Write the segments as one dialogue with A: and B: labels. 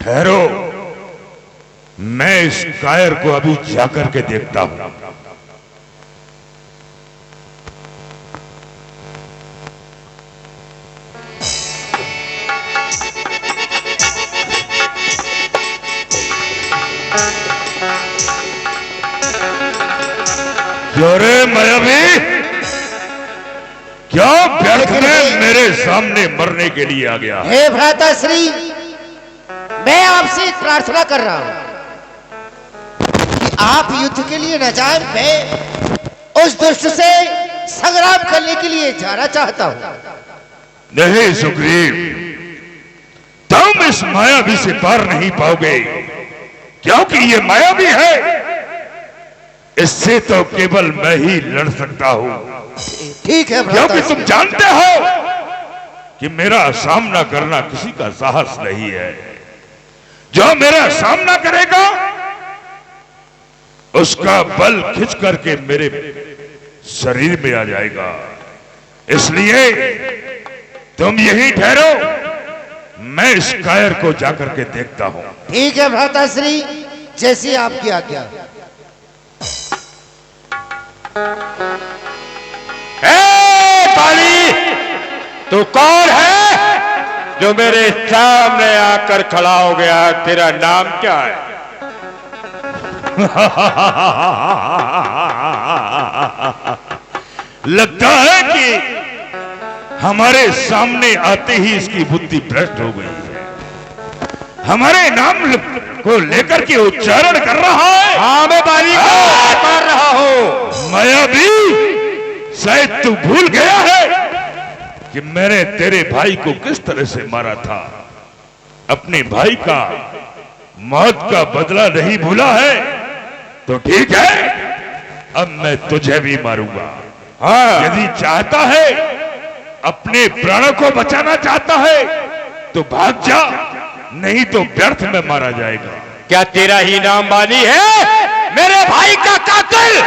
A: ठहरो, मैं इस कायर को अभी जाकर के देखता हूं। रे मायावी, क्या व्यर्थ में मेरे सामने मरने के लिए आ गया?
B: हे भ्राताश्री, मैं आपसे एक प्रार्थना कर रहा हूं कि आप युद्ध के लिए न जाएं। मैं उस दुष्ट से संग्राम करने के लिए जाना चाहता हूं।
A: नहीं सुग्रीव, तुम इस मायावी से पार नहीं पाओगे, क्योंकि ये मायावी है। इससे तो केवल मैं ही लड़ सकता हूं।
B: ठीक है,
A: क्योंकि तुम जानते हो कि मेरा सामना करना किसी का साहस नहीं है। जो मेरा सामना करेगा उसका बल खिंच करके मेरे शरीर में आ जाएगा। इसलिए तुम यहीं ठहरो, मैं इस कायर को जाकर के देखता हूं।
B: ठीक है भ्राताश्री, जैसी आपकी आज्ञा।
C: बाली, तू कौन है जो मेरे सामने आकर खड़ा हो गया? तेरा नाम क्या है?
A: लगता है कि हमारे सामने आते ही इसकी बुद्धि भ्रष्ट हो गई है। हमारे नाम को लेकर के उच्चारण कर रहा है।
C: हाँ, मैं बाली को कर रहा हूं।
A: मायावी, शायद तू भूल गया है कि मैंने तेरे भाई को किस तरह से मारा था। अपने भाई का मौत का बदला नहीं भूला है? तो ठीक है, अब मैं तुझे भी मारूंगा। हाँ, यदि चाहता है, अपने प्राणों को बचाना चाहता है तो भाग जा, नहीं तो व्यर्थ में मारा जाएगा।
C: क्या तेरा ही नाम बाली है? मेरे भाई का कातिल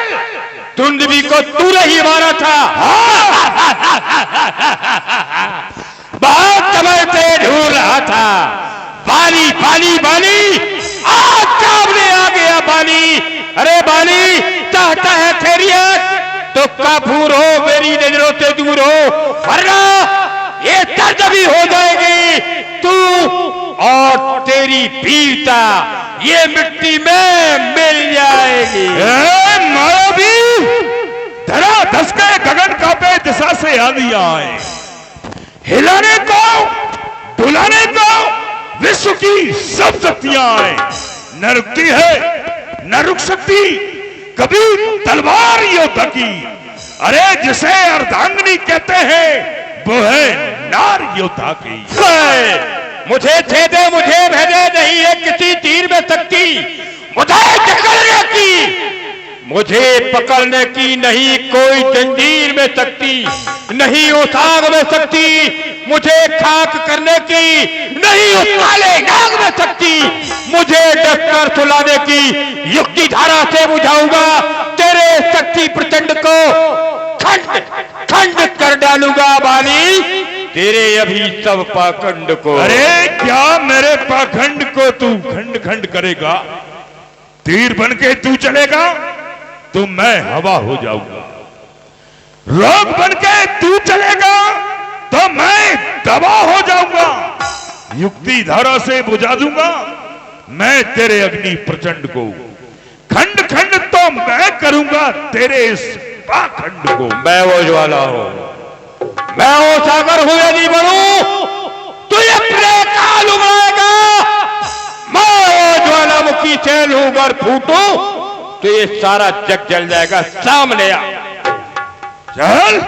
C: तुंदवी को तूने ही मारा था। बहुत समय से ढूंढ रहा था। बाली बाली बाली, आज सामने आ गया बाली। अरे बाली, चाहता है खैरियत तो काफूर हो, मेरी नजरों से दूर हो, वरना ये सर्जमी हो जाएगी। तू और तेरी वीरता ये मिट्टी में मिल जाएगी।
A: मायावी, धरा धसके गगन कांपे, दिशा से आंधी आए, हिलाने को डुलाने को विश्व की सब शक्तियां आए। न रुकती है न रुक सकती कभी तलवार योद्धा की। अरे जिसे अर्धांगिनी कहते हैं वो है नार योद्धा की।
C: मुझे छेदे मुझे भेदे नहीं है किसी तीर में शक्ति। मुझे पकड़ने की, मुझे पकड़ने की नहीं कोई जंजीर में शक्ति, नहीं उस आग में शक्ति। मुझे खाक करने की नहीं उस काले नाग में शक्ति। मुझे डसकर सुलाने की युक्ति धारा से बुझाऊंगा तेरे शक्ति प्रचंड को, खंड खंड कर डालूंगा बाली तेरे अभी सब पाखंड को।
A: अरे क्या मेरे पाखंड को तू खंड खंड करेगा? तीर बन के तू चलेगा तो मैं हवा हो जाऊंगा। रोग बन के तू चलेगा तो मैं दवा हो जाऊंगा। युक्ति धारा से बुझा दूंगा मैं तेरे अग्नि प्रचंड को। खंड खंड तो मैं करूंगा तेरे इस पाखंड को।
C: मैं वो ज्वाला हूं, मैं वो सागर हूं। यदि बनूं तो ये अपने काल उमड़ेगा। मैं वो ज्वालामुखी से लूंगर फूटूं तो ये सारा जग जल जाएगा। सामने आ
A: चल।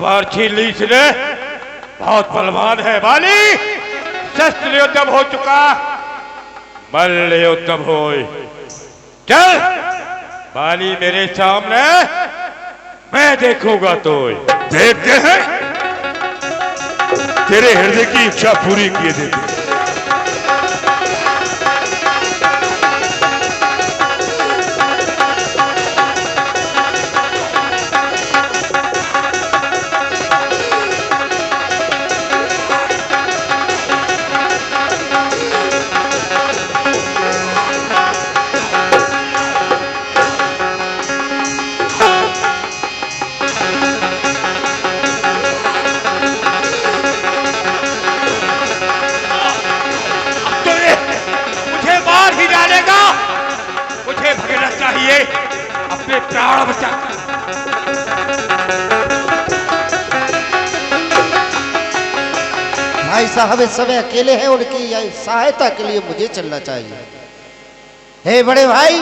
C: तलवार छीन ली इसने। बहुत बलवान है बाली। शस्त्र युद्ध हो चुका, मल्ल युद्ध हो। चल बाली मेरे सामने, मैं देखूंगा तो।
A: देखते हैं तेरे हृदय की इच्छा पूरी किए देते।
C: अपने प्राण बचा।
B: भाई साहब इस समय अकेले हैं, उनकी सहायता के लिए मुझे चलना चाहिए। हे बड़े भाई,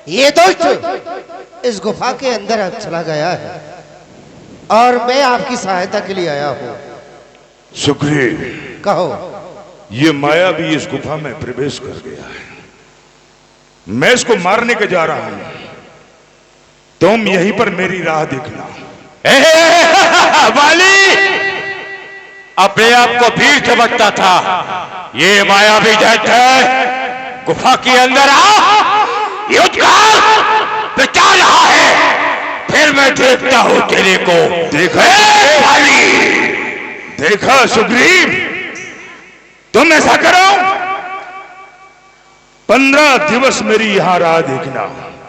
B: ये दुष्ट इस गुफा के अंदर अब चला गया है और मैं आपकी सहायता के लिए आया हूं।
A: सुग्रीव,
B: कहो।
A: ये माया भी इस गुफा में प्रवेश कर गया है। मैं इसको मारने के जा रहा हूं, तुम यहीं पर मेरी राह देखना।
C: वाली अपने आप को वीर समझता था, ये माया भी दैत्य है। गुफा के अंदर आ, युद्ध कर, बचा रहा है, फिर मैं देखता हूं तेरे को।
A: देखा वाली, देखा सुग्रीव, तुम ऐसा करो, 15 दिवस मेरी यहां राह देखना।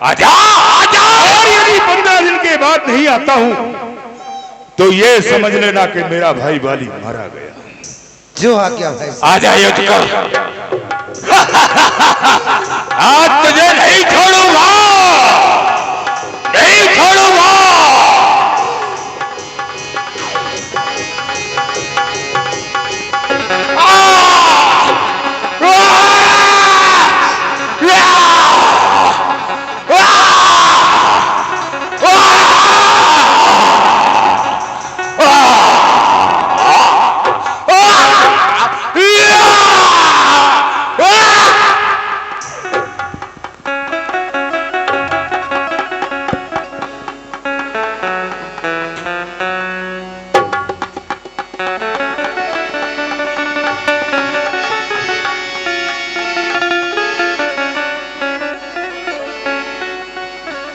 C: आजा आजा।
A: और यदि 15 दिन के बाद नहीं आता हूं तो ये समझ लेना कि मेरा भाई वाली मारा गया।
B: जो आ गया भाई।
C: आजा युद्ध कर। आज तुझे नहीं छोड़ूंगा, नहीं छोड़ूंगा।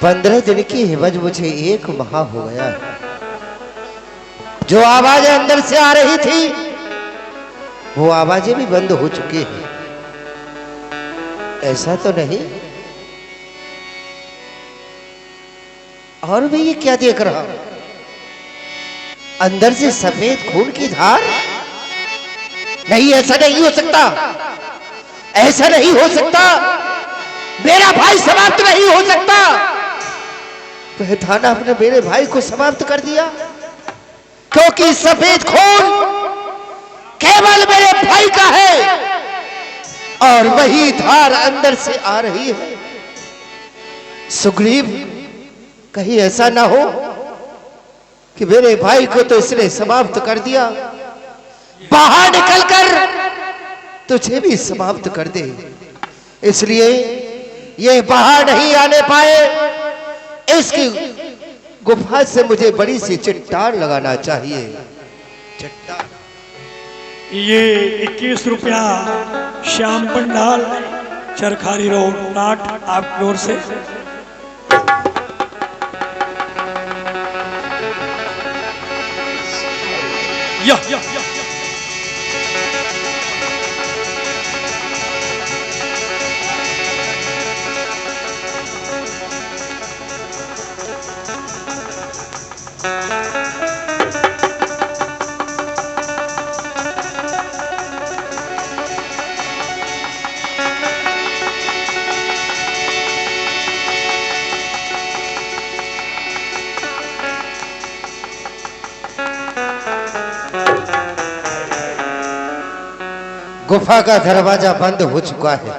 B: पंद्रह दिन की हिवज मुझे 1 माह हो गया। जो आवाजें अंदर से आ रही थी वो आवाजें भी बंद हो चुकी हैं। ऐसा तो नहीं? और मैं ये क्या देख रहा हूं? अंदर से सफेद खून की धार? नहीं, ऐसा नहीं हो सकता, ऐसा नहीं हो सकता। मेरा भाई समाप्त नहीं हो सकता। पैठाना अपने मेरे भाई को समाप्त कर दिया क्योंकि सफेद खून केवल मेरे भाई का है और वही धार अंदर से आ रही है। सुग्रीव, कहीं ऐसा ना हो कि मेरे भाई को तो इसने समाप्त कर दिया, बाहर निकलकर तुझे भी समाप्त कर दे। इसलिए ये बाहर नहीं आने पाए, इसकी गुफा से मुझे बड़ी सी चट्टान लगाना चाहिए। चट्टान।
D: ये 21 रुपया श्याम पंडाल, चरखारी रोड, नाट, आपकी ओर से। या।
B: गुफा का दरवाजा बंद हो चुका है।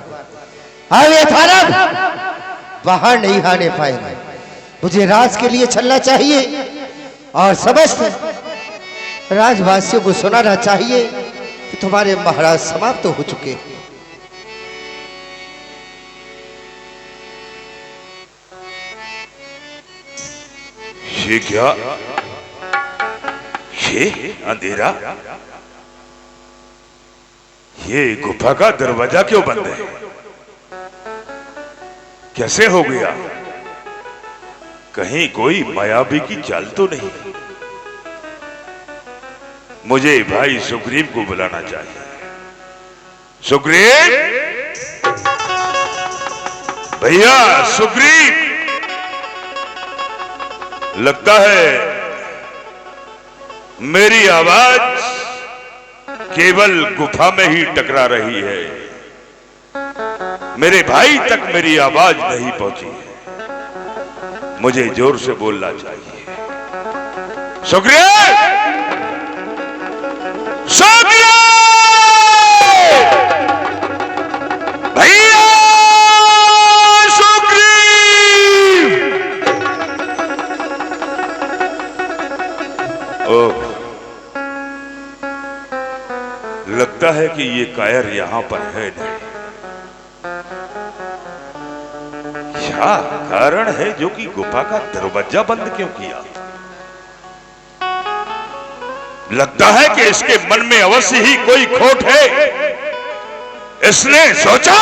B: अब ये थानव बाहर नहीं आने पाएंगे। मुझे राज के लिए चलना चाहिए और समस्त राजवासियों को सुनाना चाहिए कि तुम्हारे महाराज समाप्त हो चुके हैं।
A: ये क्या, ये अंधेरा, ये गुफा का दरवाजा क्यों बंद है? कैसे हो गया? कहीं कोई मायावी की चाल तो नहीं? मुझे भाई सुग्रीव को बुलाना चाहिए। सुग्रीव भैया, सुग्रीव, लगता है मेरी आवाज केवल गुफा में ही टकरा रही है, मेरे भाई तक मेरी आवाज नहीं पहुंची है। मुझे जोर से बोलना चाहिए। सुग्रीव, सुग्रीव भैया, सुग्रीव। ओह, लगता है कि ये कायर यहां पर है नहीं। क्या कारण है जो कि गुफा का दरवाजा बंद क्यों किया? लगता है कि इसके मन में अवश्य ही कोई खोट है। इसने सोचा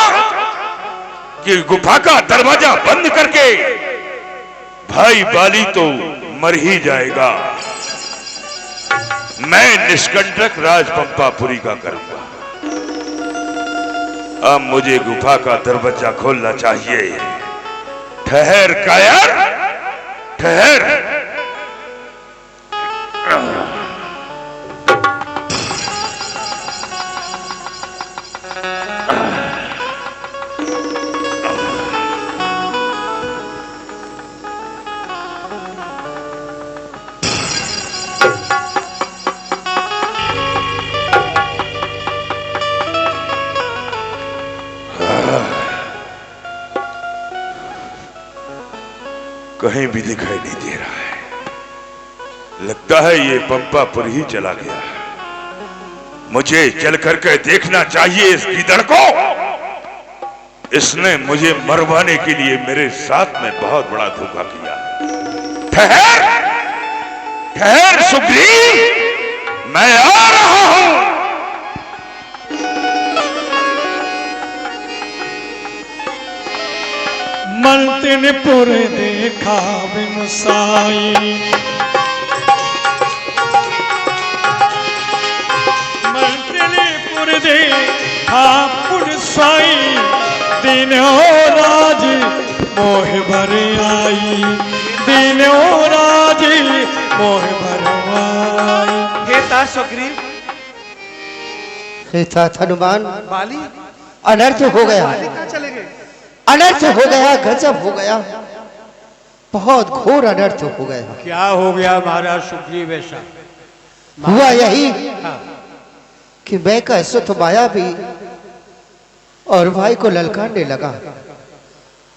A: कि गुफा का दरवाजा बंद करके भाई बाली तो मर ही जाएगा, मैं निष्कंटक राजपंपापुरी का करूंगा। अब मुझे गुफा का दरवाजा खोलना चाहिए। ठहर कायर, ठहर। कहीं भी दिखाई नहीं दे रहा है। लगता है ये पंपापुर ही चला गया है। मुझे चल करके देखना चाहिए इस गिदड़ को। इसने मुझे मरवाने के लिए मेरे साथ में बहुत बड़ा धोखा किया। ठहर, ठहर सुग्रीव, मैं आ रहा हूं।
D: मल्तिनपुर देखा बिनु साई, मल्तिनपुर देखा पुर साई, दिनो राज मोह भर आई, दिनो राज मोह भर आई।
E: हे तात सुग्रीव,
B: हे तात हनुमान,
E: बाली
B: अनर्थ हो गया,
E: बाली कहाँ चले गए?
B: अनर्थ हो गया, गजब हो गया, बहुत घोर अनर्थ हो गया।
C: क्या हो गया महाराज सुग्रीव? ऐसा
B: हुआ यही कि मैं का सुत माया भी और भाई को ललकारने लगा।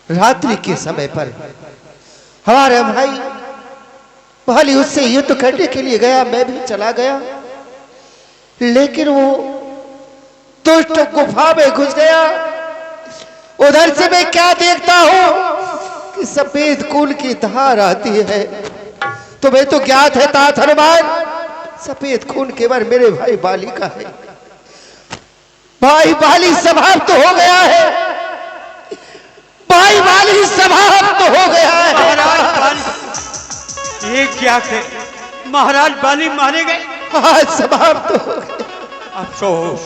B: रात्रि के समय पर हमारा भाई भाली उससे युद्ध करने के लिए गया, मैं भी चला गया, लेकिन वो दुष्ट गुफा में घुस गया। उधर से मैं क्या देखता हूं कि सफेद खून की धार आती है। तुम्हें तो ज्ञात है तात हनुमान, सफेद खून केवल मेरे भाई बाली का है। भाई बाली समाप्त हो गया है, भाई बाली समाप्त हो गया है।
E: महाराज बाली, ये क्या थे? महाराज बाली मारे गए?
B: हाँ, समाप्त हो गए।
E: अफसोस,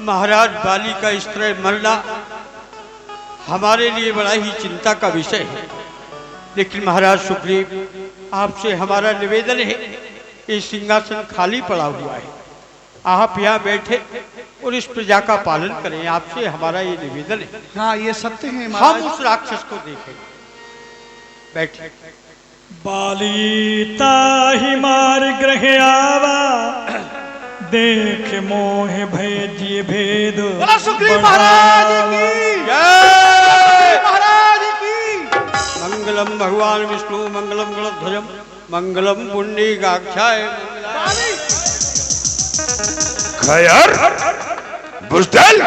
E: महाराज बाली का इस तरह मरना हमारे लिए बड़ा ही चिंता का विषय है। लेकिन महाराज सुग्रीव, आपसे हमारा निवेदन है, ये सिंहासन खाली पड़ा हुआ है, आप यहाँ बैठे और इस प्रजा का पालन करें, आपसे हमारा ये निवेदन है।
F: हाँ, ये सत्य है
E: हम
F: महाराज।
E: उस राक्षस को देखें। बैठे।
D: बाली ताहि मार ग्रह आवा, देख मोह भय जिय भेद।
F: बोला सुग्रीव महाराज की
E: जय
F: महाराज की।
E: मंगलम भगवान विष्णु मंगलम गणध्वजम मंगलम पुंडरीकाक्षाय
A: खैर बुजदल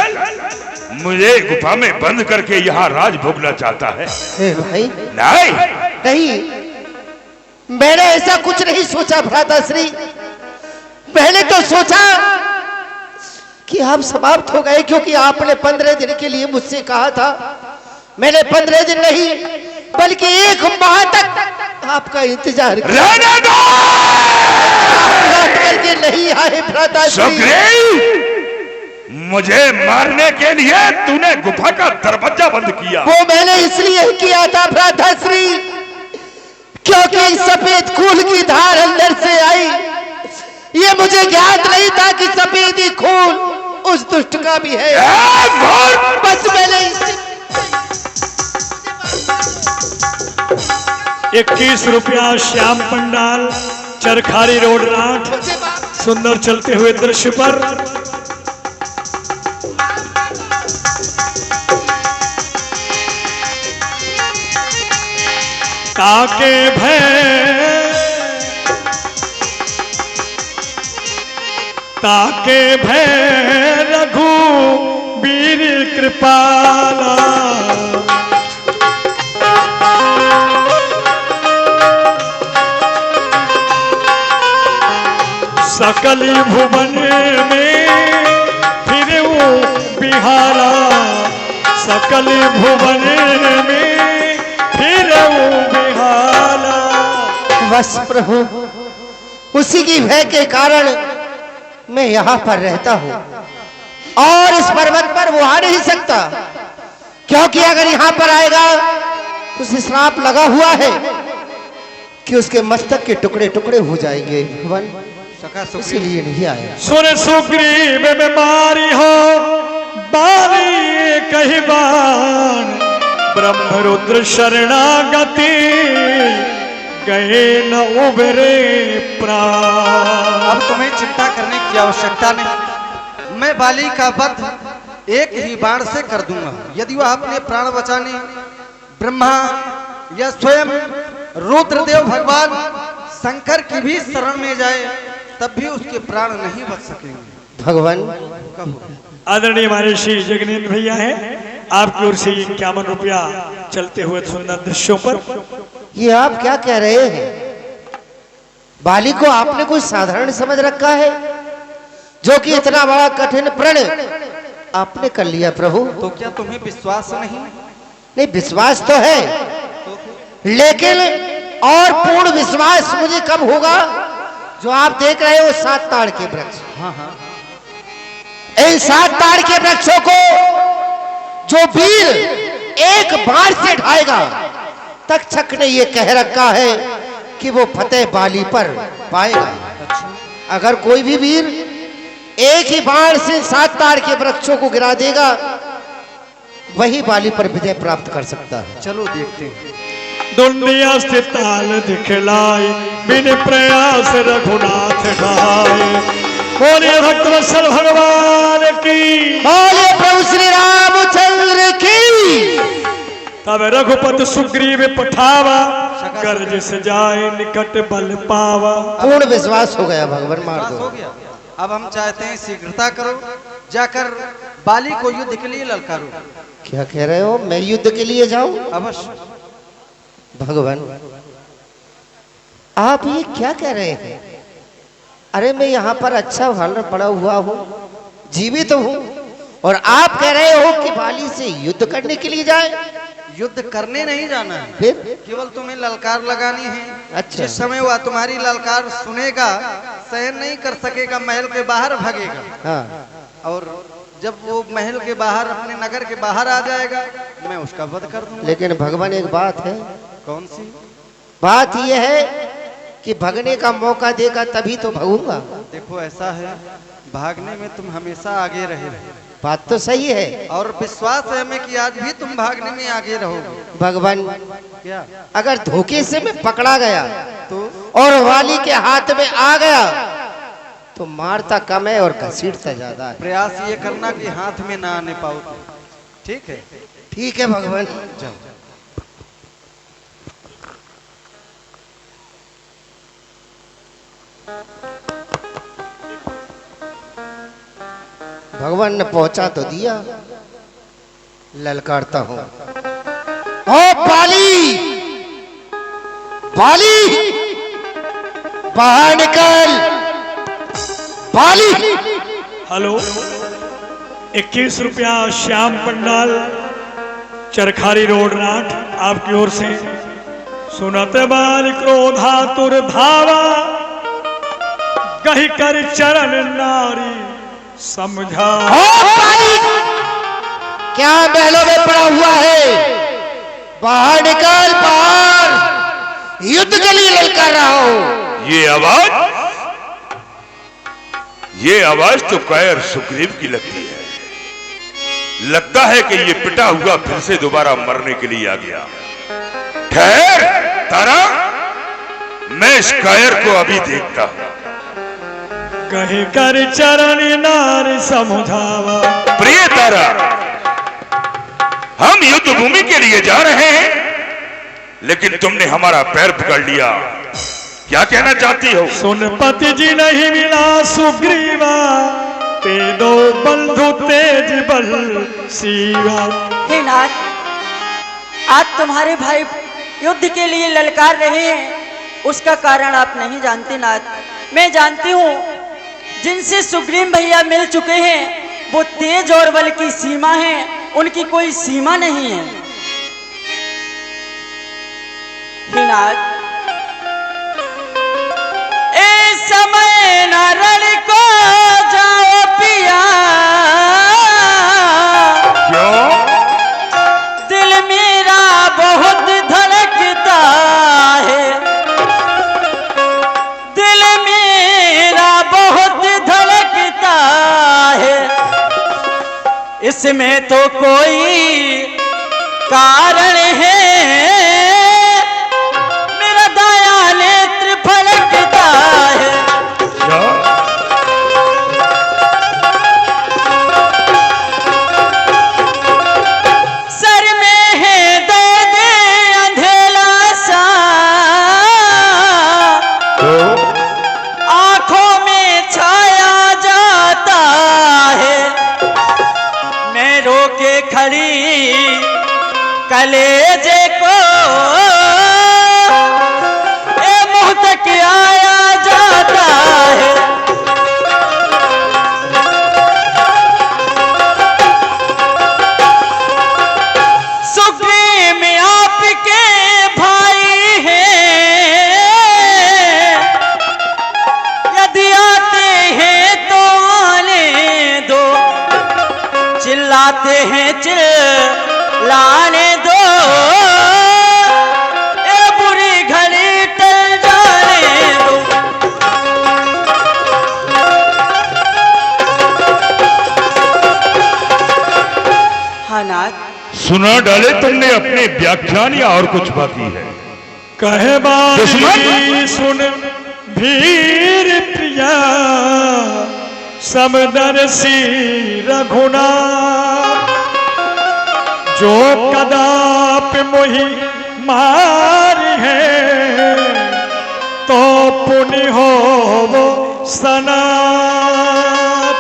A: मुझे गुफा में बंद करके यहाँ राज भोगना चाहता है।
B: भाई
A: नहीं
B: नहीं, मैंने ऐसा कुछ नहीं सोचा भ्राताश्री। मैंने तो सोचा कि हम समाप्त हो गए, क्योंकि आपने 15 दिन के लिए मुझसे कहा था। मैंने 15 दिन नहीं बल्कि 1 माह तक आपका इंतजार किया।
A: रहने दो।
B: आप लौट करके नहीं आए भ्राताश्री।
A: मुझे मारने के लिए तूने गुफा का दरवाजा बंद किया।
B: वो मैंने इसलिए किया था भ्राताश्री, क्योंकि सफेद खून की धार अंदर से आई। ये मुझे ज्ञात नहीं था कि सफेदी खून उस दुष्ट का भी है। बस मैंने
D: 21 रुपया श्याम पंडाल, चरखारी रोड राठ। सुंदर चलते हुए दृश्य पर ताके भय रघु वीर कृपाला। सकल भुवन में फिर बिहारा, सकल भुवन में फिर बिहारा।
B: बस प्रभु, उसी की भय के कारण मैं यहाँ पर रहता हूँ और इस पर्वत पर वो आ नहीं सकता, क्योंकि अगर यहाँ पर आएगा तो उसे श्राप लगा हुआ है कि उसके मस्तक के टुकड़े टुकड़े हो जाएंगे। भगवान इसीलिए नहीं आया।
D: सुन सुग्रीव में मारी हो बारी कही बाण, ब्रह्म रुद्र शरणागति गए न उबरे प्राण।
F: अब तुम्हें चिंता करने की आवश्यकता नहीं। मैं बाली का वध एक ही बाण से कर दूंगा। यदि वह अपने प्राण बचाने ब्रह्मा या स्वयं रुद्रदेव भगवान शंकर की भी शरण में जाए तब भी उसके प्राण नहीं बच सकेंगे।
B: भगवान
D: आदरणीय हमारे श्री जगनेंद्र भैया हैं, आपकी ओर से 51 रुपया चलते हुए सुंदर दृश्यों पर।
B: ये आप क्या कह रहे हैं? बाली को आपने कोई साधारण समझ रखा है, जो कि इतना बड़ा कठिन प्रण आपने कर लिया प्रभु।
F: तो क्या तुम्हें विश्वास नहीं?
B: नहीं, विश्वास तो है, लेकिन और पूर्ण विश्वास मुझे कब होगा? जो आप देख रहे हो 7 ताड़ के वृक्ष।
F: हाँ हाँ।
B: इन 7 ताड़ के वृक्षों को जो वीर एक बार से ढाएगा, तक्षक ने ये कह रखा है कि वो फतेह बाली पर पाएगा। अगर कोई भी वीर एक ही बाण से 7 ताड़ के वृक्षों को गिरा देगा, वही बाली पर विजय प्राप्त कर सकता है।
F: चलो देखते हैं।
D: दुनिया से ताल दिखलाए, बिन प्रयास रघुनाथ ढाए। बोले भक्तवत्सल भगवान की,
B: बोले प्रभु श्री रामचंद्र की।
D: तब रघुपति सुग्रीव पठावा, गर्ज से जाए निकट बल पावा।
B: पूर्ण विश्वास हो गया भगवान, मार
F: विश्वास
B: दो।
F: हो गया। अब हम चाहते हैं शीघ्रता करो, जाकर बाली को युद्ध के लिए ललकारो।
B: क्या कह रहे हो? मैं युद्ध के लिए जाऊं?
F: अवश्य।
B: भगवान आप ये क्या कह रहे हैं? अरे मैं यहाँ पर अच्छा भाला पड़ा हुआ हूँ, जीवित हूँ, और आप कह रहे हो कि बाली से युद्ध करने के लिए जाए?
F: युद्ध करने नहीं जाना है,
B: फिर
F: केवल तुम्हें ललकार लगानी है।
B: अच्छा।
F: जिस समय वह तुम्हारी ललकार सुनेगा, सहन नहीं कर सकेगा, महल के बाहर भागेगा।
B: हाँ।
F: और जब वो महल के बाहर, अपने नगर के बाहर आ जाएगा, मैं उसका वध कर दूंगा।
B: लेकिन भगवान एक बात है।
F: कौन सी
B: बात यह है कि भागने का मौका देगा तभी तो भागूंगा।
F: देखो ऐसा है, भागने में तुम हमेशा आगे रहे।
B: बात तो सही है,
F: और विश्वास है हमें कि आज भी तुम भागने में आगे रहोगे।
B: भगवान
F: क्या?
B: अगर धोखे से मैं पकड़ा गया
F: तो
B: और वाली के हाथ में आ गया तो मारता कम है और घसीटता ज्यादा है।
F: प्रयास ये करना कि हाथ में ना आने पाओ। ठीक है?
B: ठीक है भगवान।
F: जाओ।
B: भगवान ने पहुंचा तो दिया, ललकारता हूं, ओ बाली, बाली बाहर निकल, बाली।
D: हेलो, 21 रुपया श्याम पंडाल, चरखारी रोड नाट आपकी ओर से। सुनते बाल क्रोधातुर धावा, कही कर चरण नारी समझा।
B: क्या महलों में पड़ा हुआ है? बाहर निकल, बाहर, युद्ध के लिए ललकार रहा हूं।
A: ये आवाज तो कायर सुग्रीव की लगती है। लगता है कि ये पिटा हुआ फिर से दोबारा मरने के लिए आ गया। ठहर तारा, मैं इस कायर को अभी देखता हूं।
D: कही कर चरण नार समझावा।
A: प्रिय तारा, हम युद्ध भूमि के लिए जा रहे हैं, लेकिन तुमने हमारा पैर पकड़ लिया। क्या कहना चाहती हो?
D: सुन पति जी नहीं मिला सुग्रीवा, ते दो बंधु तेज बल सीवा।
G: हे नाथ, आज तुम्हारे भाई युद्ध के लिए ललकार रहे हैं, उसका कारण आप नहीं जानते नाथ। मैं जानती हूँ, जिनसे सुग्रीव भैया मिल चुके हैं वो तेज और बल की सीमा है, उनकी कोई सीमा नहीं है। हे नाथ, समय न रण को जाओ पिया,
A: क्यों?
G: दिल मेरा बहुत धड़कता है, दिल मेरा बहुत धड़कता है, इसमें तो कोई कारण है, मेरा दाया नेत्र फलकता है। सर में है दर्द अंधेला सा, आंखों में छाया जाता है, मैं रोके खड़ी कलेजे को मुंह तक आया जाता है। सुग्रीव में आपके भाई हैं, यदि आते हैं तो आने दो, चिल्लाते हैं चिल्लाने दो, ए बुरी घड़ी टल जाने दो। हाँ नाथ,
A: सुना डाले तुमने अपने व्याख्यान या और कुछ बाकी है?
D: कहे बाली
A: दुश्मन?
D: सुन भीर प्रिया, समदर्शी रघुनाथ, जो कदाप मोहि मार है, तो पुण्य हो वो सनात।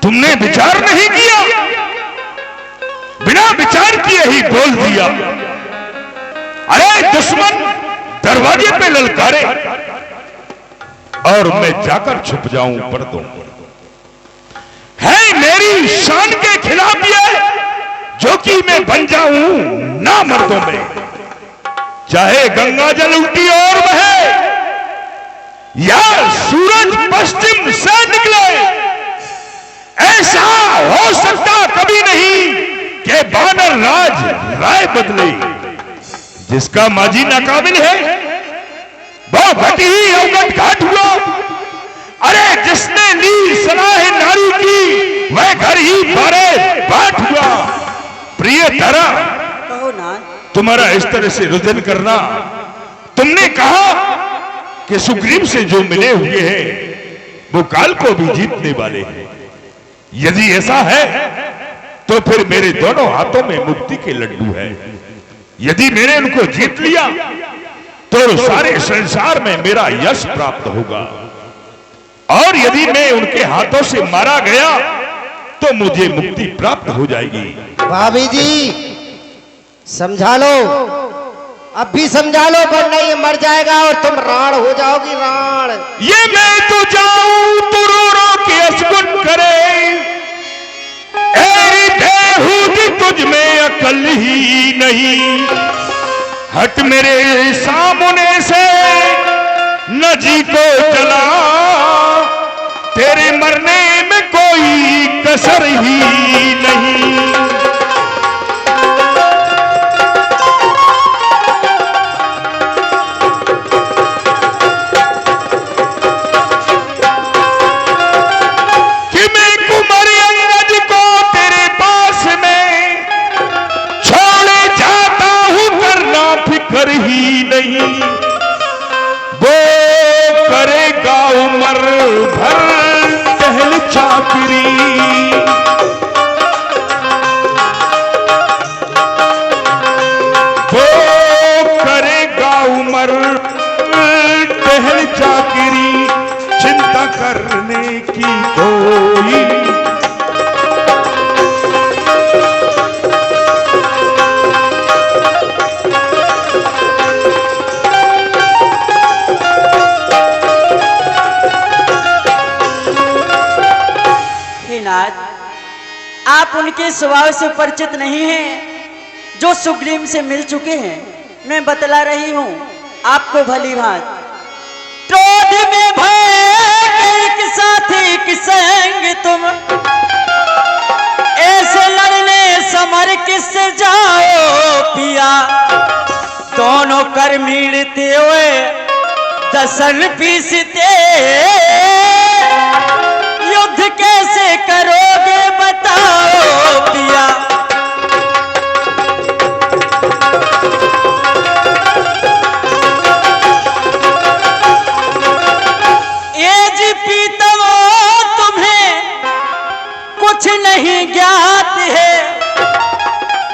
A: तुमने विचार नहीं किया, बिना विचार किए ही बोल दिया। अरे दुश्मन दरवाजे पे ललकारे और मैं जाकर छुप जाऊं पर्दों पर। है मेरी शान के खिलाफ ये, जो कि मैं बन जाऊं ना मर्दों में, चाहे गंगा जल उल्टी और बहे या सूरज पश्चिम से निकले, ऐसा हो सकता कभी नहीं कि बानर राज राय बदले। जिसका माजी नाकाबिल है वो घटी ही अवगत घाट हुआ। अरे जिसने ली सलाह नारी की वह घर ही बारे बाट हुआ। प्रिय तारा,
G: कहो ना।
A: तुम्हारा इस तरह से रुदन करना, तुमने कहा कि सुग्रीव से जो मिले हुए हैं वो काल को भी जीतने वाले हैं। यदि ऐसा है तो फिर मेरे दोनों हाथों में मुक्ति के लड्डू हैं। यदि मैंने उनको जीत लिया तो सारे संसार में मेरा यश प्राप्त होगा। और यदि मैं उनके हाथों से मारा गया तो मुझे मुक्ति प्राप्त हो जाएगी।
B: भाभी जी समझा लो, अब भी समझा लो, वरना ये मर जाएगा और तुम राण हो जाओगी, राण।
A: ये मैं तो जाऊं तो रो रो के असगुन करे, ऐरी बेहूदी तुझ में अकल ही नहीं। हट मेरे सामने से न जी को जला, तेरे मरने में कोई कसर ही नहीं। कि मैं कुमारी अंगद को तेरे पास में छोड़े जाता हूं, करना फिक्र ही नहीं। वो करेगा उम्र भर टहल चाकरी, वो करेगा उम्र टहल चाकरी, चिंता करने की कोई
G: आप उनके स्वभाव से परिचित नहीं हैं जो सुग्रीव से मिल चुके हैं। मैं बतला रही हूं आपको भली भांति। क्रोध में भय एक साथी की संग तुम, ऐसे लड़ने समर किससे जाओ पिया। दोनों कर मिलते हुए दसन पीसते, युद्ध कैसे करोगे बताओ पिया। ये जी पीतम तुम्हें कुछ नहीं ज्ञात है,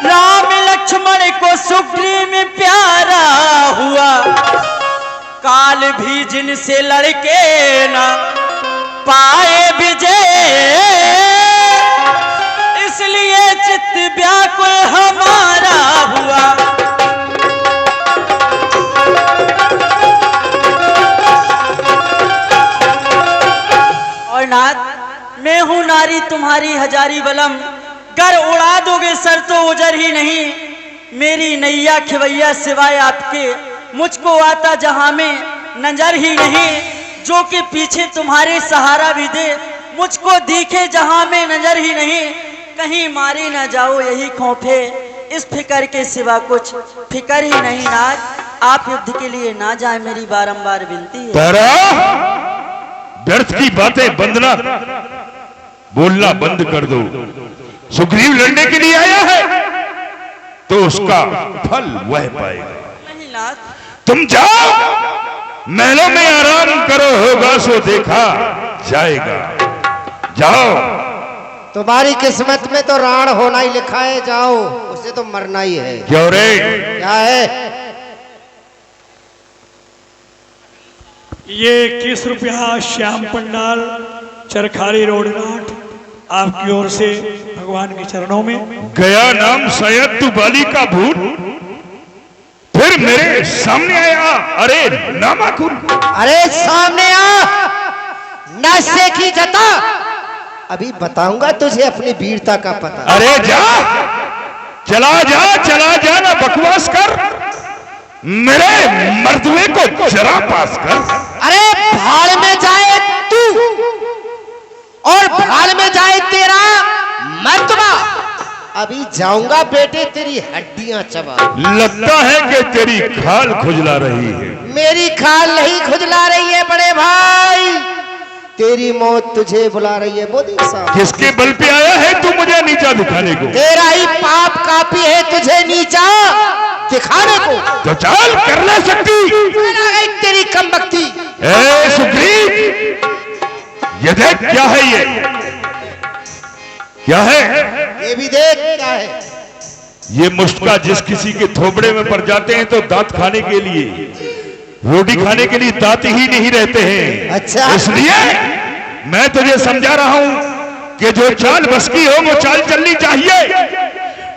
G: राम लक्ष्मण को सुग्रीव प्यारा हुआ। काल भी जिनसे लड़के ना पाए विजय, इसलिए चित्त व्याकुल हमारा हुआ। और नाथ मैं हूं नारी तुम्हारी हजारी बलम, गर उड़ा दोगे सर तो उजर ही नहीं। मेरी नैया खिवैया सिवाय आपके मुझको आता जहां में नजर ही नहीं। जो कि पीछे तुम्हारे सहारा भी दे, मुझको दिखे जहां में नजर ही नहीं। कहीं मारी ना जाओ यही खौफे, इस फिकर के सिवा कुछ फिकर ही नहीं। नाथ आप युद्ध के लिए ना जाए, मेरी बारंबार विनती है।
A: तारा व्यर्थ की बातें बंदना, बोलना बंद कर दो। सुग्रीव लड़ने के लिए आया है तो उसका फल वह पाएगा।
G: नहीं नाथ
A: तुम जाओ, महलों में आराम करो, होगा सो देखा जाएगा। जाओ।
B: तुम्हारी किस्मत में तो राण होना ही लिखा है, जाओ, उसे तो मरना ही है।
A: क्यों रे?
B: क्या है?
D: ये 21 रुपया श्याम पंडाल चरखारी रोड घाट आपकी ओर से भगवान के चरणों में।
A: गया नाम शायद तू बाली का भूत, फिर मेरे सामने आया। अरे नामाकुन,
B: अरे सामने आ, न सेखी जता, अभी बताऊंगा तुझे अपनी वीरता का पता।
A: अरे जा, चला जा ना बकवास कर, मेरे मर्दवे को जरा पास कर।
B: अरे भाड़ में जाए तू और भाड़ में जाए तेरा मर्दवा। अभी जाऊंगा बेटे तेरी हड्डियां चबा।
A: लगता है कि तेरी खाल खुजला रही है।
B: मेरी खाल नहीं खुजला रही है बड़े भाई, तेरी मौत तुझे बुला रही है। मोदी साहब
A: किसके बल पे आया है तू मुझे नीचा दिखाने को?
B: तेरा ही पाप काफी है तुझे नीचा दिखाने को।
A: तो चल कर ले सकती
B: तेरी कम बख्ती।
A: ए सुग्रीव, ये देख क्या है, ये क्या है?
B: ये भी देख क्या है।
A: ये मुश्का जिस किसी के थोबड़े में पड़ जाते हैं तो दांत खाने के लिए, रोटी खाने के लिए दांत ही नहीं रहते हैं।
B: अच्छा।
A: इसलिए मैं तुझे समझा रहा हूं कि जो चाल बस की हो वो चाल चलनी चाहिए।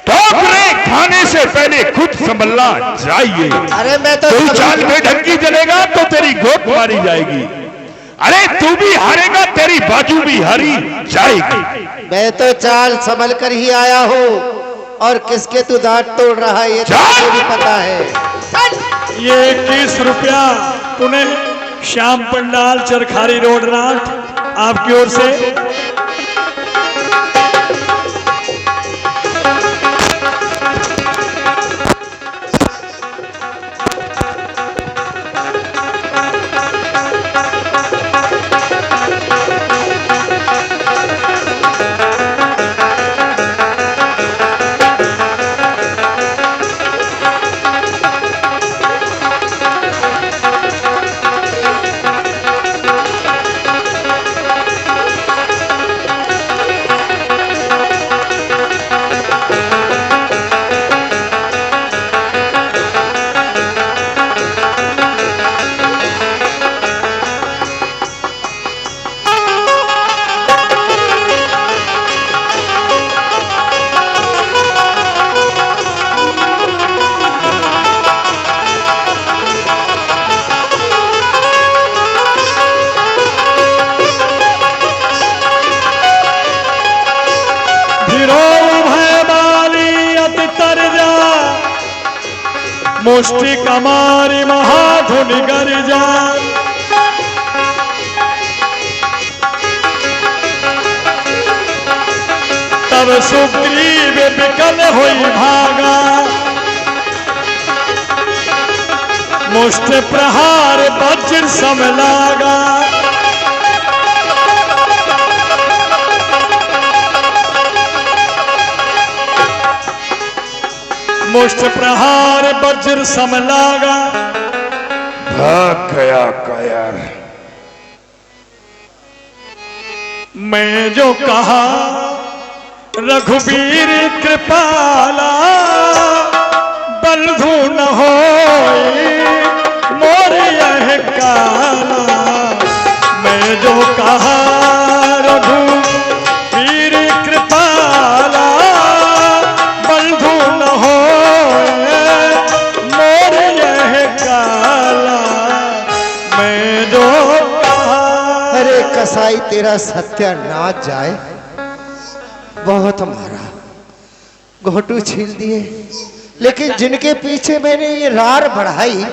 A: ठोकरे खाने से पहले खुद संभलना चाहिए।
B: अरे मैं तो
A: तू चाल में ढंकी चलेगा तो तेरी गोद मारी जाएगी। अरे तू भी हारेगा, तेरी बाजू भी हारी जाएगी।
B: मैं तो चाल संभल कर ही आया हूँ और किसके तू दांत तोड़ रहा है ये तो मुझे भी पता है।
D: ये 21 रुपया पुणे श्याम पंडाल चरखारी रोड नाट आपकी ओर से। मुष्टि कमारी महाधुनि गरिजा तब सुग्रीव विकल हुई भागा। मुष्टि प्रहार वज्र सम लागा। मुष्ट प्रहार वज्र सम लागा।
A: भाग गया कायर।
D: मैं जो कहा रघुबीर कृपाला बंधु न होई मोर यह काला। मैं जो कहा रघुबीर कृपाला बंधु न होए मोर यह काला। मैं जो कहा।
B: अरे कसाई तेरा सत्यानाश जाए। बहुत मारा, घोटू छील दिए, लेकिन जिनके पीछे मैंने ये रार बढ़ाई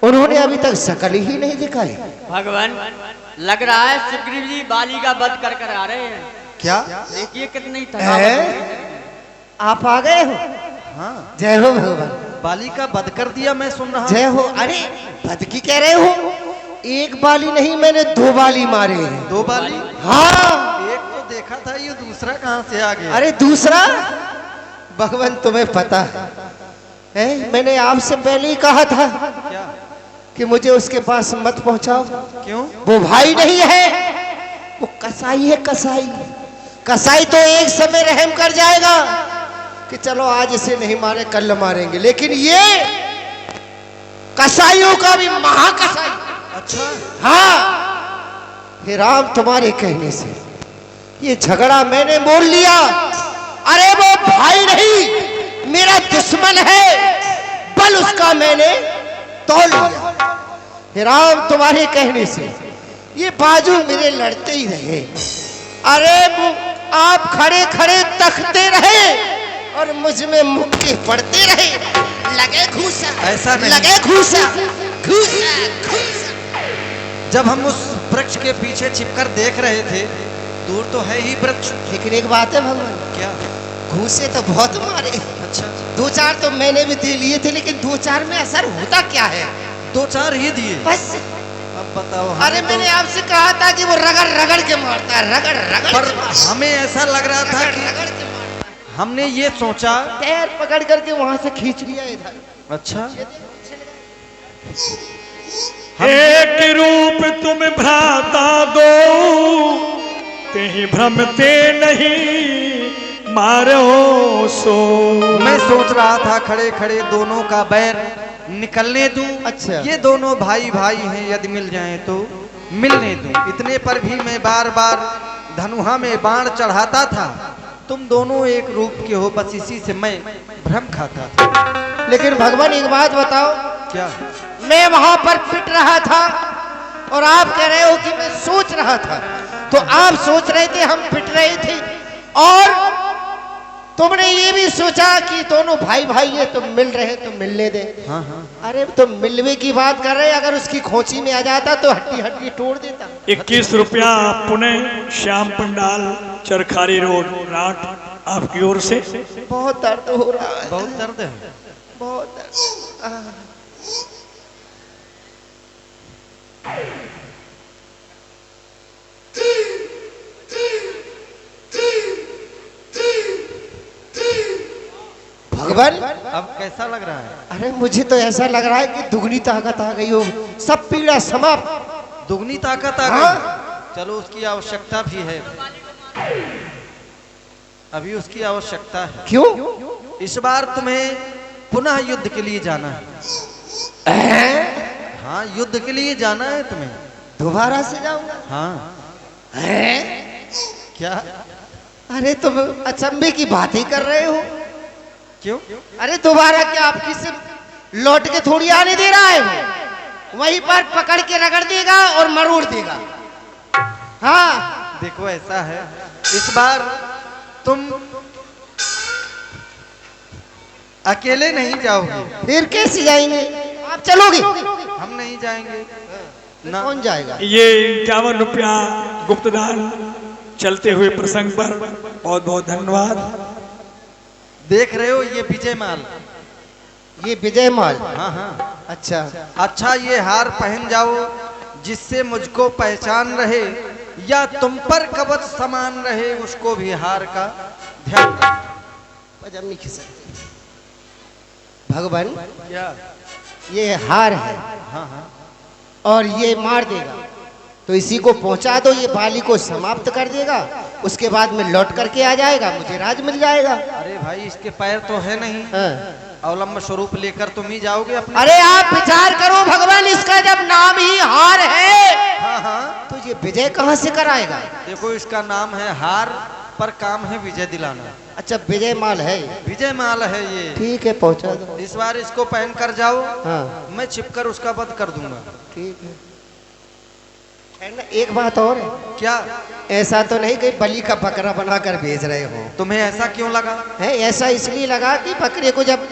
B: उन्होंने अभी तक शकल ही नहीं दिखाई।
G: भगवान लग रहा है सुग्रीव जी बाली का वध कर कर आ रहे हैं।
F: क्या?
G: देखिए कितनी
B: आप आ गए हो?
F: हाँ,
B: जय हो भगवान।
F: बाली का वध कर दिया, मैं सुन रहा
B: जय हो। अरे वध की कह रहे हो? एक बाली नहीं, मैंने 2 बाली मारे हैं।
F: 2 बाली?
B: हाँ,
F: एक तो देखा था, ये दूसरा कहाँ से आ गया?
B: अरे दूसरा भगवान तुम्हें पता है, मैंने आपसे पहले ही कहा था
F: क्या?
B: कि मुझे उसके पास मत पहुंचाओ।
F: क्यों?
B: वो भाई नहीं है, वो कसाई है। कसाई कसाई तो एक समय रहम कर जाएगा कि चलो आज इसे नहीं मारे कल मारेंगे, लेकिन ये कसाईयों का भी महाकसाई।
F: अच्छा।
B: हाँ, हे राम तुम्हारे कहने से ये झगड़ा मैंने मोल लिया। अरे वो भाई नहीं, मेरा दुश्मन है, बल उसका मैंने तोल लिया। हे राम तुम्हारे कहने से ये बाजू मेरे लड़ते ही रहे। अरे आप खड़े खड़े तकते रहे और मुझ में मुक्के पड़ते रहे। लगे घूसा,
F: ऐसा नहीं।
B: लगे घूसा, घूसा, घूसा।
F: जब हम उस वृक्ष के पीछे छिपकर देख रहे थे, दूर तो है ही वृक्ष,
B: लेकिन एक बात है भगवान,
F: क्या?
B: घूसे तो बहुत मारे।
F: अच्छा,
B: 2-4 तो मैंने भी दे लिए थे, लेकिन 2-4 में असर होता क्या है?
F: 2-4 ही दिए
B: बस।
F: अब बताओ।
B: अरे मैंने आपसे कहा था कि वो रगड़ रगड़ के मारता है, रगड़ रगड़
F: पर
B: के मारता है,
F: हमें ऐसा लग रहा था
B: रगड़
F: कि
B: रगड़ के मारता है।
F: हमने ये सोचा।
B: पैर पकड़ करके वहां से खींच लिया इधर।
F: अच्छा,
D: एक रूप तुम भ्राता दो तेहि भ्रमते नहीं मारो सो।
F: मैं सोच रहा था खड़े खड़े दोनों का बैर निकलने दूं।
B: अच्छा।
F: ये दोनों भाई भाई हैं, यदि मिल जाएं तो। मिलने दूं। इतने पर भी मैं बार बार धनुहा में बाण चढ़ाता था। तुम दोनों एक रूप के हो, बस इसी से मैं भ्रम खाता था।
B: लेकिन भगवान एक बात बताओ,
F: क्या?
B: मैं वहां पर पिट रहा था और आप कह रहे हो कि मैं सोच रहा था। तो आप सोच रहे थे, हम पिट रहे थे, और तुमने ये भी सोचा कि दोनों भाई भाई है तो मिल रहे तो मिलने दे।
F: हाँ हाँ।
B: अरे तो मिलवे की बात कर रहे, अगर उसकी खोची में आ जाता तो हड्डी हड्डी तोड़ देता।
D: 21 रुपया पुणे श्याम पंडाल चरखारी रोड राट आपकी ओर से।
B: बहुत दर्द हो रहा है,
F: बहुत दर्द है।
B: बहुत दर्द। भगवान
F: अब कैसा लग रहा है?
B: अरे मुझे तो ऐसा लग रहा है कि दुगनी ताकत आ गई हो, सब पीड़ा समाप्त।
F: दुगनी ताकत आ गई?
B: हाँ?
F: चलो उसकी आवश्यकता भी है, अभी उसकी आवश्यकता है।
B: क्यों?
F: इस बार तुम्हें पुनः युद्ध के लिए जाना है। हाँ, युद्ध के लिए जाना है तुम्हें।
B: दोबारा से जाऊंगा?
F: हाँ। क्या?
B: अरे तुम अचंभे की बात ही कर रहे हो।
F: क्यों?
B: अरे दोबारा क्या, आपकी से लौट के थोड़ी आने दे रहा है वो, वहीं पर पकड़ के रगड़ देगा और मरोड़ देगा। हाँ
F: देखो ऐसा है, इस बार तुम अकेले नहीं जाओगे।
B: फिर कैसे जाएंगे? आप चलोगे?
F: हम नहीं जाएंगे
B: ना। कौन जाएगा?
D: ये 51 रुपया गुप्तदान चलते हुए प्रसंग पर बहुत बहुत धन्यवाद।
F: देख रहे हो ये विजय माल?
B: ये विजय माल?
F: हाँ हाँ।
B: अच्छा
F: अच्छा, ये हार पहन जाओ जिससे मुझको पहचान रहे, या तुम पर कवच समान रहे, उसको भी हार का ध्यान रखो।
B: भगवान
F: क्या?
B: ये हार है।
F: हाँ हाँ।
B: और ये मार देगा तो इसी को पहुंचा दो, ये बाली को समाप्त कर देगा, उसके बाद में लौट करके आ जाएगा, मुझे राज मिल जाएगा।
F: अरे भाई, इसके पैर तो है नहीं।
B: हाँ।
F: अवलंब स्वरूप लेकर तुम ही जाओगे अपने।
B: अरे आप विचार करो भगवान, इसका जब नाम ही हार है,
F: हाँ हाँ,
B: तो ये विजय कहाँ से कराएगा?
F: देखो इसका नाम है हार, पर काम है विजय दिलाना।
B: अच्छा विजय माल है?
F: विजय माल है ये।
B: ठीक है, पहुंचा दो।
F: इस बार इसको पहन कर जाओ।
B: हाँ
F: मैं छिपकर उसका वध कर दूंगा।
B: ठीक है। एक बात और है।
F: क्या?
B: ऐसा तो नहीं कि बलि का बकरा बनाकर भेज रहे हो?
F: तुम्हें ऐसा क्यों लगा?
B: है ऐसा इसलिए लगा कि बकरे को जब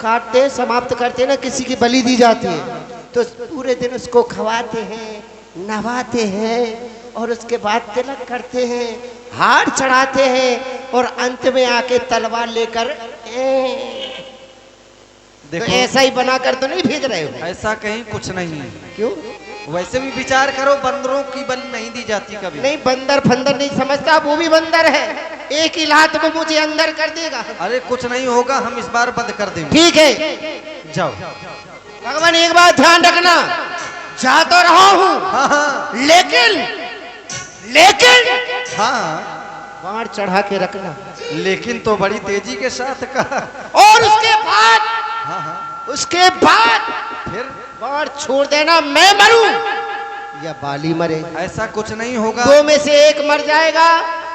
B: काटते समाप्त करते ना, किसी की बलि दी जाती है, तो पूरे दिन उसको खवाते हैं, नहवाते हैं, और उसके बाद तिलक करते हैं, हार चढ़ाते हैं, और अंत में आके तलवार लेकर
F: देखो,
B: तो ऐसा ही बनाकर तो नहीं भेज रहे हो?
F: ऐसा कहीं कुछ नहीं है।
B: क्यों?
F: वैसे भी विचार करो, बंदरों की बलि नहीं दी जाती कभी।
B: नहीं, बंदर फंदर नहीं समझता, वो भी बंदर है, एक ही लात में मुझे अंदर कर देगा।
F: अरे कुछ नहीं होगा, हम इस बार बंद कर देंगे।
B: ठीक है,
F: जाओ।
B: भगवान एक बात ध्यान रखना, जा तो रहा हूँ,
F: हाँ हाँ
B: लेकिन
F: हाँ,
B: बाण चढ़ा के रखना।
F: लेकिन तो बड़ी तेजी के साथ कहा।
B: और उसके बाद
F: हाँ हाँ,
B: उसके बाद
F: फिर
B: बाण छोड़ देना, मैं मरूं या बाली मरे,
F: ऐसा कुछ नहीं होगा।
B: दो में से एक मर जाएगा,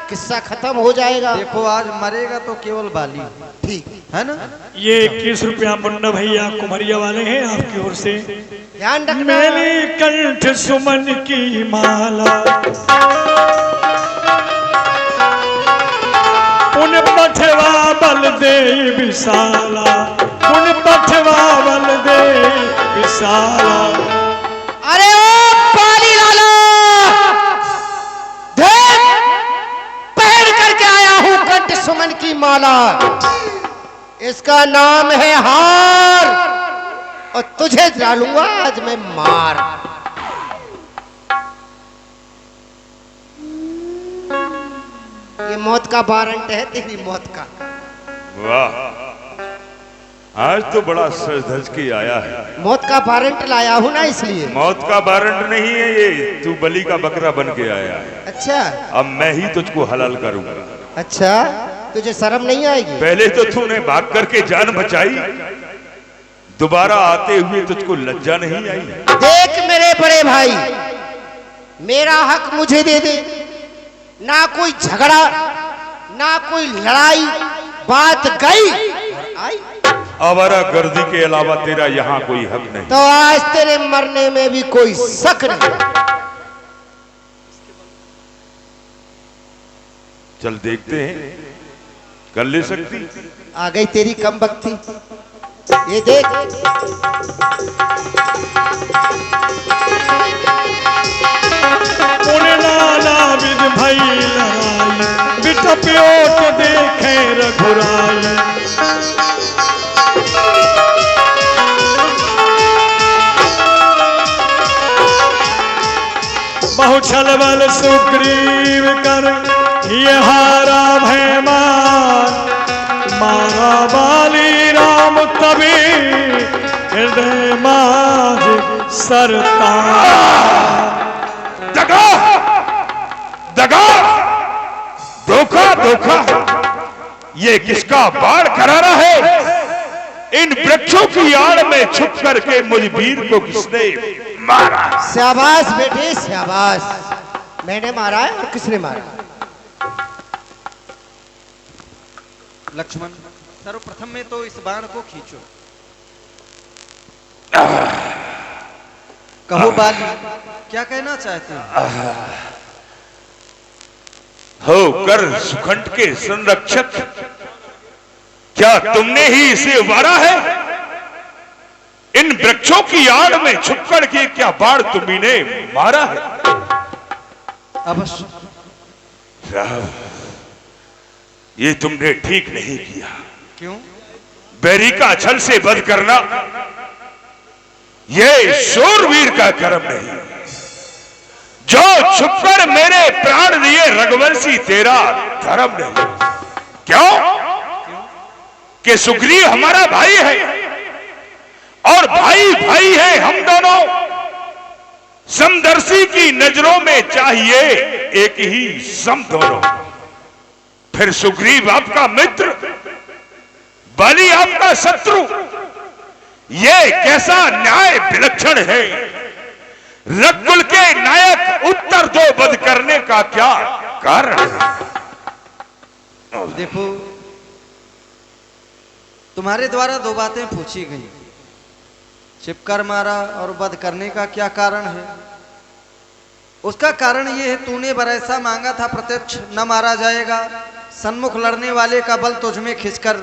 B: किस्सा खत्म हो जाएगा।
F: देखो आज मरेगा तो केवल बाली,
B: ठीक
F: है ना?
D: ये 21 रुपया मुन्ना भैया कुमरिया वाले हैं आपकी ओर से।
B: ध्यान रखना।
D: मैंने कंठ सुमन की माला उन पठवा बल दे विशाला, उन पठवा बल दे विशाला।
B: अरे ओ बाली लाला, देख पहन करके आया हूं कंठ सुमन की माला, इसका नाम है हार, और तुझे डालूंगा आज मैं मार। ये मौत का वारंट है, तेरी मौत का।
A: वाह, आज तो बड़ा सज धज के आया है।
B: मौत का वारंट लाया हूं ना, इसलिए।
A: मौत का वारंट नहीं है ये, तू बलि का बकरा बन के आया है।
B: अच्छा
A: अब मैं ही तुझको हलाल करूंगा।
B: अच्छा, तुझे शर्म नहीं आएगी?
A: पहले तो तूने भाग करके जान बचाई, दोबारा आते हुए तुझको लज्जा नहीं आई?
B: देख मेरे बड़े भाई, मेरा हक मुझे दे दे। ना कोई झगड़ा, ना कोई लड़ाई, बात गई और आई।
A: आवारा गर्दी के अलावा तेरा यहाँ कोई हक नहीं।
B: तो आज तेरे मरने में भी कोई शक नहीं।
A: चल देखते हैं, कर ले सकती।
B: आ गई तेरी कम बख्ती। ये देख,
D: लाला विद भई लड़ाई, बिटा प्यो तो देखे रघुराई। बहु छल बल सुग्रीव कर ये हारा भयमान, मारा बाली राम तभी हृदय माज सरता।
A: दगा, दगा, धोखा, धोखा। ये किसका बाढ़ करारा है? इन वृक्षों की आड़ में छुप करके मुझ वीर को किसने मारा?
B: शाबाश बेटे शाबाश। मैंने मारा है और किसने मारा?
F: लक्ष्मण, सर्वप्रथम में तो इस बाण को खींचो। कहो बाली, क्या कहना चाहते हैं?
A: हो कर सुखंड के संरक्षक, क्या तुमने ही इसे वारा है? इन वृक्षों की आड़ में छुप करके क्या बाढ़ तुम्ही मारा है?
F: अवश्य।
A: ये तुमने ठीक नहीं किया।
F: क्यों?
A: बैरी का छल से वध करना ये शूरवीर का कर्म नहीं। जो छुपकर मेरे प्राण लिए रघुवंशी तेरा धर्म नहीं। क्यों? कि सुग्रीव हमारा भाई है और भाई भाई है हम दोनों। समदर्शी की नजरों में चाहिए एक ही सम दोनों। फिर सुग्रीव आपका मित्र, बलि आपका शत्रु, ये कैसा न्याय विलक्षण है? रघुकुल के नायक उत्तर दो वध करने का क्या कारण है?
F: देखो, तुम्हारे द्वारा दो बातें पूछी गई, छिपकर मारा और वध करने का क्या कारण है? उसका कारण यह है, तूने भरोसा मांगा था प्रत्यक्ष न मारा जाएगा, सन्मुख लड़ने वाले का बल तुझमें खिंचकर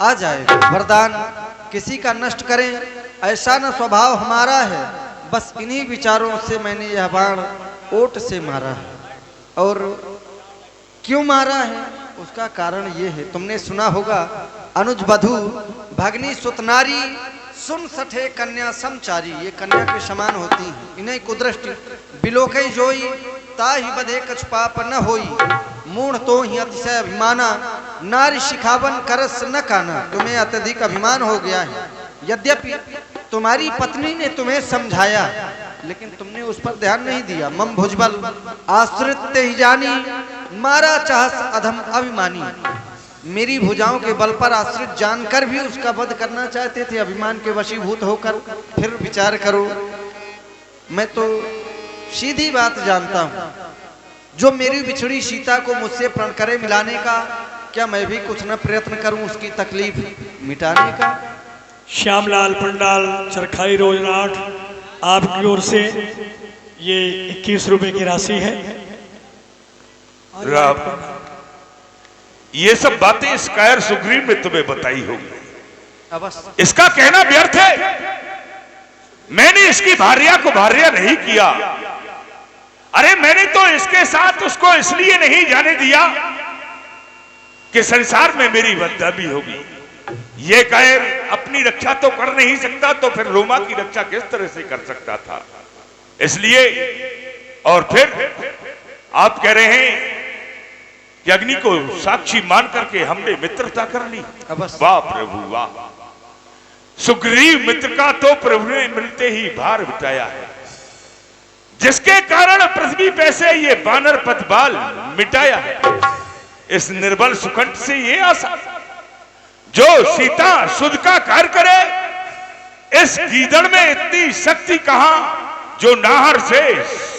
F: आ जाएगा। वरदान किसी का नष्ट करें ऐसा न स्वभाव हमारा है। बस इन्हीं विचारों से मैंने यह बाण ओट से मारा है। और क्यों मारा है उसका कारण ये है, तुमने सुना होगा, अनुज बधु भगनी सुतनारी सुन सठे कन्या समचारी। ये कन्या के समान होती हैं, इन्हें कुदृष्टि बिलोकई जोई, ताहि बधे कछ पाप न होई, मूढ़ तो ही अतिशय अभिमाना, नारी शिखावन करस न काना। तुम्हें अत्यधिक अभिमान हो गया है। यद्यपि तुम्हारी पत्नी ने तुम्हें समझाया, लेकिन तुमने उस पर ध्यान नहीं दिया। मम भुजबल आश्रित ही जानी, मारा चाहस अधम अभिमानी। मेरी भुजाओं के बल पर आश्रित जानकर भी उसका वध करना चाहते थे, अभिमान के वशीभूत होकर। फिर विचार करो, मैं तो सीधी बात जानता हूं, जो मेरी बिछड़ी सीता को मुझसे प्रण करे मिलाने का, क्या मैं भी कुछ न प्रयत्न करूं उसकी तकलीफ मिटाने का?
D: श्यामलाल पंडाल, चरखाई रोजनाट, आपकी ओर से ये 21 रुपए की राशि है।
A: ये सब बातें इस कायर सुग्रीव ने तुम्हें बताई होगी।
F: अवश्य।
A: इसका कहना व्यर्थ है। मैंने इसकी भार्या को भार्या नहीं किया। अरे मैंने तो इसके साथ उसको इसलिए नहीं जाने दिया कि संसार में मेरी बदनामी होगी। ये कायर अपनी रक्षा तो कर नहीं सकता, तो फिर रोमा की रक्षा किस तरह से कर सकता था? इसलिए, और फिर आप कह रहे हैं कि अग्नि को साक्षी मान करके हमने मित्रता कर ली। वाह प्रभु वाह! सुग्रीव मित्र का तो प्रभु ने मिलते ही भार बिताया है, जिसके कारण पृथ्वी पे से ये बानर पतबाल मिटाया है। इस निर्बल सुखंड से ये आशा, जो सीता सुध का कार्य करे। इस गीदड़ में इतनी शक्ति कहां जो नाहर से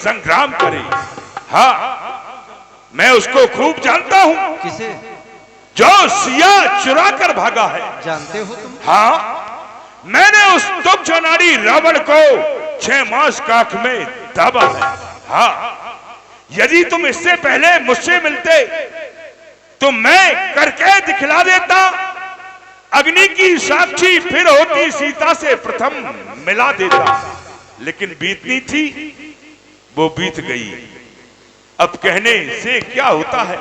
A: संग्राम करे। हाँ, मैं उसको खूब जानता हूं।
F: किसे?
A: जो सिया चुरा कर भागा है।
F: जानते हो तुम?
A: हाँ, मैंने उस तुच्छ नारी रावण को 6 मास काख में दाबा है। हाँ, यदि तुम इससे पहले मुझसे मिलते तो मैं करके दिखला देता। अग्नि की साक्षी फिर होती, सीता से प्रथम मिला देता। लेकिन बीतनी थी, वो बीत गई। अब कहने से क्या होता है।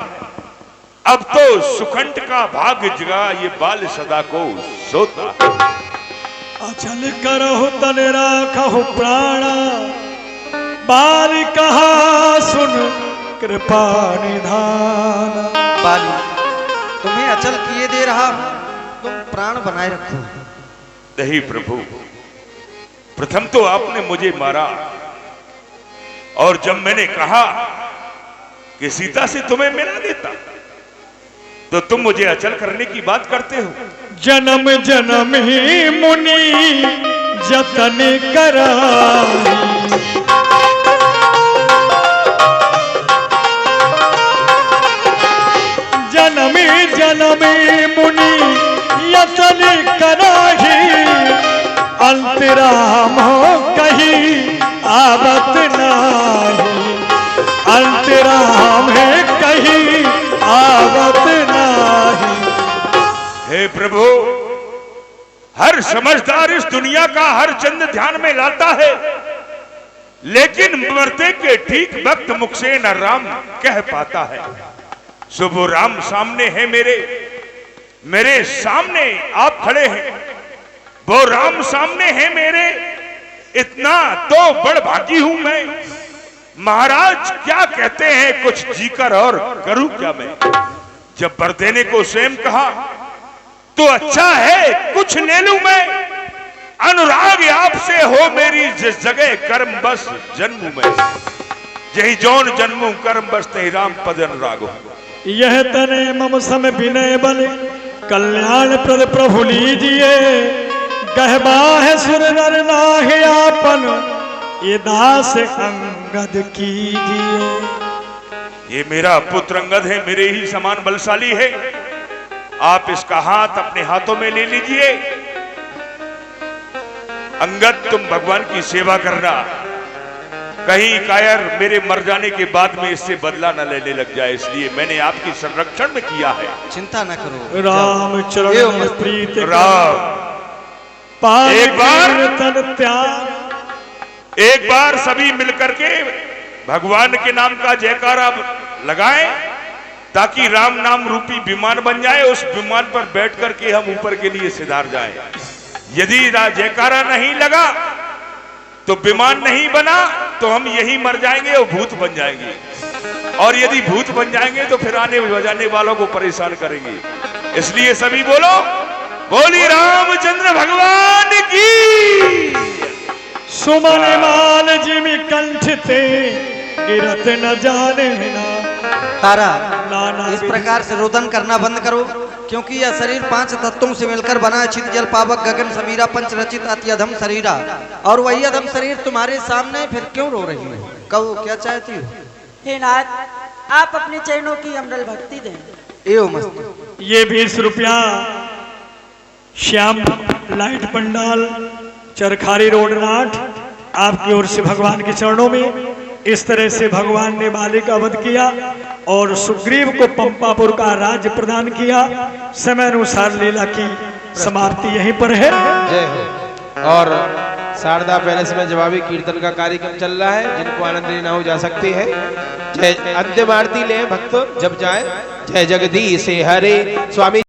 A: अब तो सुखंड का भाग जगा, ये बाल सदा को सोता।
D: अचल करहु तन राखहु प्राणा, बाल कहा सुन कृपा निधान।
F: बाली, तुम्हें अचल किए दे रहा हूं, तुम प्राण बनाए रखो।
A: नहीं प्रभु, प्रथम तो आपने मुझे मारा, और जब मैंने कहा कि सीता से तुम्हें मिला देता, तो तुम मुझे अचल करने की बात करते हो।
D: जन्म जन्म ही मुनि जतन कराई, जन्म जन्म मुनि यतन कराही, अंतराम कही आवत नाही, अंतराम कही आवत नाही।
A: हे प्रभु, हर समझदार इस दुनिया का हर चंद ध्यान में लाता है, लेकिन मरते के ठीक वक्त मुख से न राम कह पाता है। सो वो राम सामने है मेरे सामने आप खड़े हैं। वो राम सामने है मेरे, इतना तो बड़ भागी हूं मैं। महाराज क्या कहते हैं, कुछ जीकर और करूं क्या मैं। जब वर देने को स्वयं कहा तो अच्छा है कुछ ले लूं मैं। अनुराग आपसे हो मेरी जिस जगह, कर्म बस जन्मू मैं। यही जौन जन्मू कर्म बस ते राम पद अनुराग हो।
D: यह तने मम सम विनय बल, कल्याण प्रद प्रभु लीजिए। गहबा है सुर नर नाहे आपन, ये दास अंगद कीजिए।
A: ये मेरा पुत्र अंगद है, मेरे ही समान बलशाली है। आप इसका हाथ अपने हाथों में ले लीजिए। अंगद, तुम भगवान की सेवा करना, कहीं कायर मेरे मर जाने के बाद में इससे बदला न लेने लग जाए, इसलिए मैंने आपकी संरक्षण में किया है।
F: चिंता न करो।
D: राम चरण में प्रीत
A: राम, एक बार सभी मिलकर के भगवान के नाम का जयकारा लगाएं, ताकि राम नाम रूपी विमान बन जाए। उस विमान पर बैठ करके हम ऊपर के लिए सिधार जाएं। यदि जयकारा नहीं लगा तो विमान नहीं बना, तो हम यही मर जाएंगे और भूत बन जाएंगे। और यदि भूत बन जाएंगे तो फिर आने बजाने वालों को परेशान करेंगे। इसलिए सभी बोलो, बोली रामचंद्र भगवान की।
D: सुमन माल जिमि कंठ ते, गिरत न जाने ना।
F: तारा,
D: नाना
F: इस प्रकार से रोदन करना बंद करो, क्योंकि यह शरीर 5 तत्वों से मिलकर बना है। छित जल पावक गगन समीरा पंच रचित अति अधम शरीरा। और वही अधम शरीर तुम्हारे सामने, फिर क्यों रो रही है? कहो क्या चाहती हो?
G: हे नाथ, आप अपने चरणों की अमरल भक्ति दें।
F: एवं मस्त।
D: ये 20 रुपया श्याम लाइट पंडाल, चरखारी रोड नाट, आपकी ओर से भगवान के चरणों में। इस तरह से भगवान ने बाली का वध किया और सुग्रीव को पंपापुर का राज्य प्रदान किया। समय अनुसार लीला की समाप्ति यहीं पर है।
H: जय हो। और शारदा पैलेस में जवाबी कीर्तन का कार्यक्रम चल रहा है, जिनको आनंद लेना हो जा सकते हैं। जय अंतिम आरती ले भक्त जब जाए। जय जगदीश हरे स्वामी।